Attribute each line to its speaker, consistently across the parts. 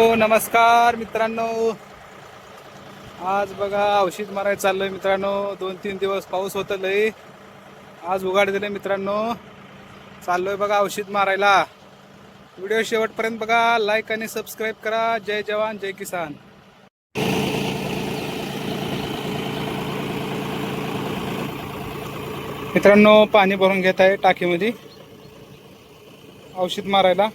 Speaker 1: हो नमस्कार मित्रांनो. आज बघा औषध मारायला चाललोय मित्रांनो. 2-3 दिवस पाऊस होत लय. आज उघाड दिले मित्रांनो. चाललोय बघा औषध मारायला. व्हिडिओ शेवटपर्यंत बघा. लाईक आणि सबस्क्राईब करा. जय जवान जय किसान. मित्रांनो पाणी भरून घेत आहे टाकीमध्ये औषध मारायला.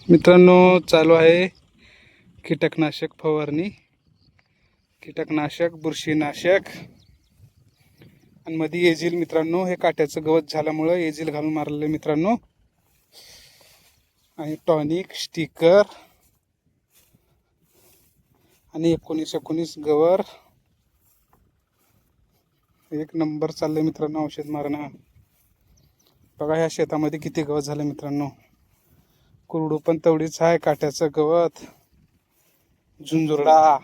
Speaker 1: मित्रांनो चालू आहे कीटकनाशक फवारणी. कीटकनाशक बुरशीनाशक आणि मध्ये एजिल मित्रांनो. हे काट्याचं गवत झाल्यामुळं एजिल घालून मारलेलं मित्रांनो. आणि टॉनिक स्टिकर आणि 19-19 गवर. एक नंबर चाललंय मित्रांनो औषध मारणं. बघा ह्या शेतामध्ये किती गवत झालं मित्रांनो. कुरडू पण तेवढीच आहे. काट्याचं गवत, झुंजुरडा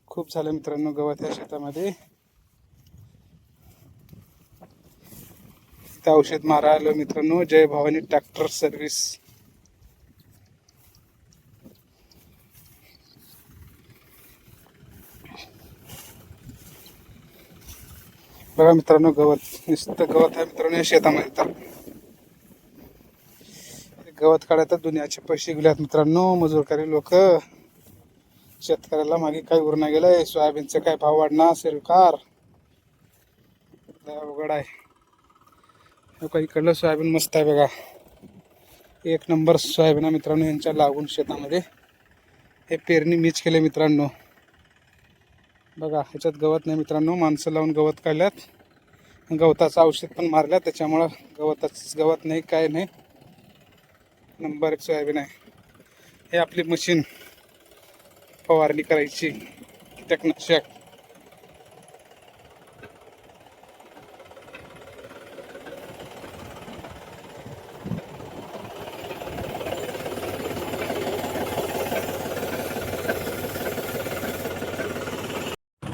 Speaker 1: खूप झालं मित्रांनो गवत ह्या शेतामध्ये. इथं औषध मारायला मित्रांनो जय भवानी ट्रॅक्टर सर्व्हिस. बघा मित्रांनो गवत, नुसतं गवत आहे मित्रांनो या शेतामध्ये. तर गवत काढायला दुनियाचे पैसे गेल्यात मित्रांनो. मजूरकारी लोक. शेतकऱ्याला मागे काय उरणा गेलंय. सोयाबीनचे काय भाव वाढणार सरकार. अवघड आहे. काही इकडलं सोयाबीन मस्त आहे बघा. एक नंबर सोयाबीन आहे मित्रांनो यांच्या लागून शेतामध्ये. हे पेरणी मीच केले मित्रांनो. बघा ह्याच्यात गवत नाही मित्रांनो. माणसं लावून गवत काढल्यात. गवताचं औषध पण मारल्यात. त्याच्यामुळं गवत नाही काय नाही. नंबर 1 सोयाबीन आहे. हे आपली मशीन फवारणी करायची कीटकनाशक.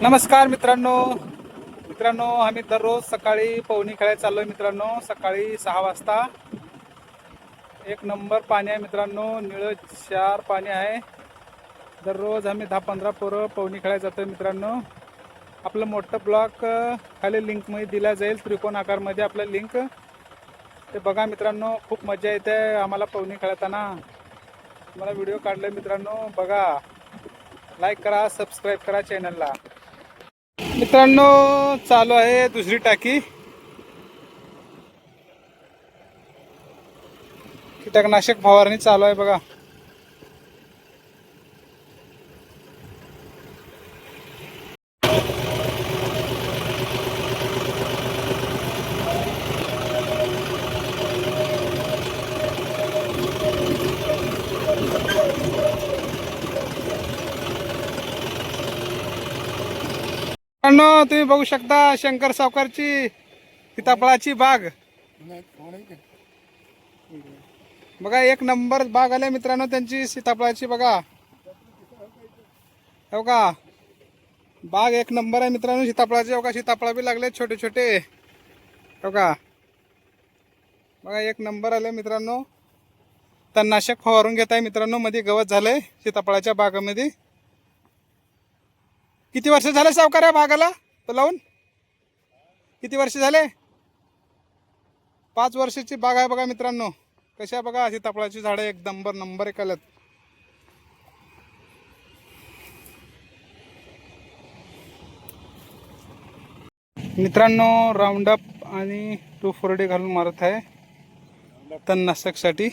Speaker 1: नमस्कार मित्रांनो. आम्ही दररोज सकाळी पवनी खेळायला चाललोय मित्रांनो. सकाळी 6 वाजता. एक नंबर पाणी आहे मित्रांनो. निळं क्षार पाणी आहे. दररोज आम्ही 10-15 पोरं पवनी खेळायला जातोय मित्रांनो. आपलं मोठं ब्लॉक खाली लिंकमध्ये दिला जाईल. त्रिकोण आकारमध्ये आपलं लिंक. ते बघा मित्रांनो. खूप मजा येते आम्हाला पवनी खेळताना. मला व्हिडिओ काढलाय मित्रांनो. बघा, लाईक करा, सबस्क्राईब करा चॅनलला. मित्रांनो चालू आहे दुसरी टाकी. कीटकनाशक फवारणी चालू आहे बघा. मित्रांनो तुम्ही बघू शकता शंकर सावकारची सीताफळाची बाग. बघा एक नंबर बाग आल्या मित्रांनो त्यांची सीताफळाची. बघा हो का, बाग एक नंबर आहे मित्रांनो सीताफळाचे. बघा सीताफळ बी लागले छोटे छोटे. हो का, बघा एक नंबर आले मित्रांनो. तणनाशक फवारून घेत आहे मित्रांनो. मध्ये गवत झालंय सीताफळाच्या बागामध्ये. किती वर्ष झाले सावकार या बागाला लावून? किती वर्ष झाले? 5 वर्षाची बाग आहे बघा मित्रांनो. कशा बघा सीताफळाची झाडं एक नंबर 1 आल्यात. मित्रांनो राऊंडअप आणि 2,4-D घालून मारत आहे तणनाशकसाठी.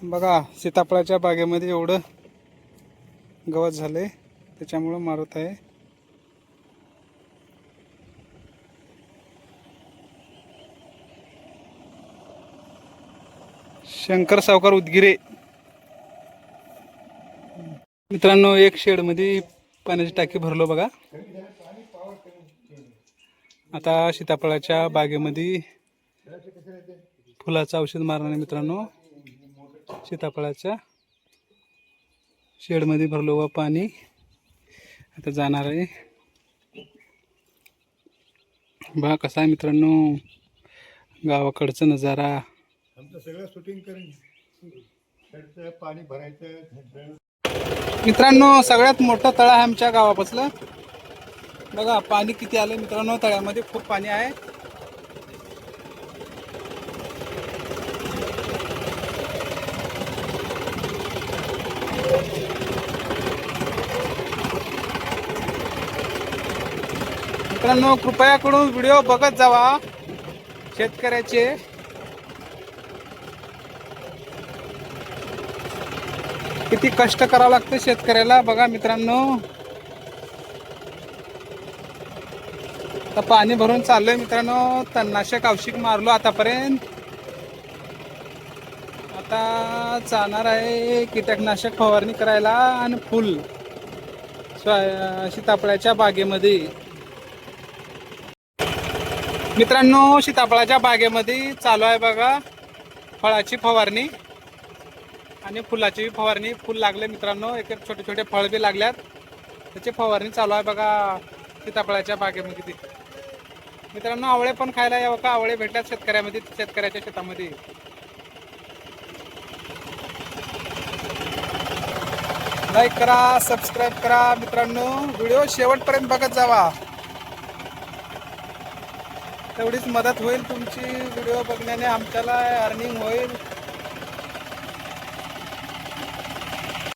Speaker 1: बघा सीताफळाच्या बागेमध्ये एवढं गवत झालंय त्याच्यामुळं मारत आहे. शंकर सावकार उदगिरे. मित्रांनो एक शेड मध्ये पाण्याची टाकी भरलो बघा. आता सीताफळाच्या बागेमध्ये फुलाचं औषध मारणार मित्रांनो. सीताफळाच्या शेड मध्ये भरलो व पाणी. आता जाणार आहे. बघा कसा आहे मित्रांनो गावाकडचा नजारा.
Speaker 2: आमचं सगळं शूटिंग करून पाणी भरायचं.
Speaker 1: मित्रांनो सगळ्यात मोठं तळ आहे आमच्या गावापासलं. बघा पाणी किती आलं मित्रांनो, तळ्यामध्ये खूप पाणी आहे. मित्रांनो कृपया करून व्हिडिओ बघत जावा शेतकऱ्याचे. किती कष्ट करावं लागतं शेतकऱ्याला. बघा मित्रांनो आता पाणी भरून चाललोय मित्रांनो. तणनाशक औषध मारलो आतापर्यंत. आता जाणार आहे कीटकनाशक फवारणी करायला आणि फुल सीताफळाच्या बागेमध्ये. मित्रांनो सीताफळाच्या बागेमध्ये चालू आहे बघा फळाची फवारणी आणि फुलाची फवारणी. फुल लागले मित्रांनो, एक एक छोटे छोटे फळ बी लागल्यात. त्याची फवारणी चालू आहे बघा सीताफळाच्या बागेमध्ये. मित्रांनो आवळे पण खायला यावं का? आवळे भेटल्यात शेतकऱ्यामध्ये, शेतकऱ्याच्या शेतामध्ये. लाईक करा, सबस्क्राईब करा मित्रांनो. व्हिडिओ शेवटपर्यंत बघत जावा, तेवढीच मदत होईल तुमची. व्हिडिओ बघण्याने आमच्याला अर्निंग होईल.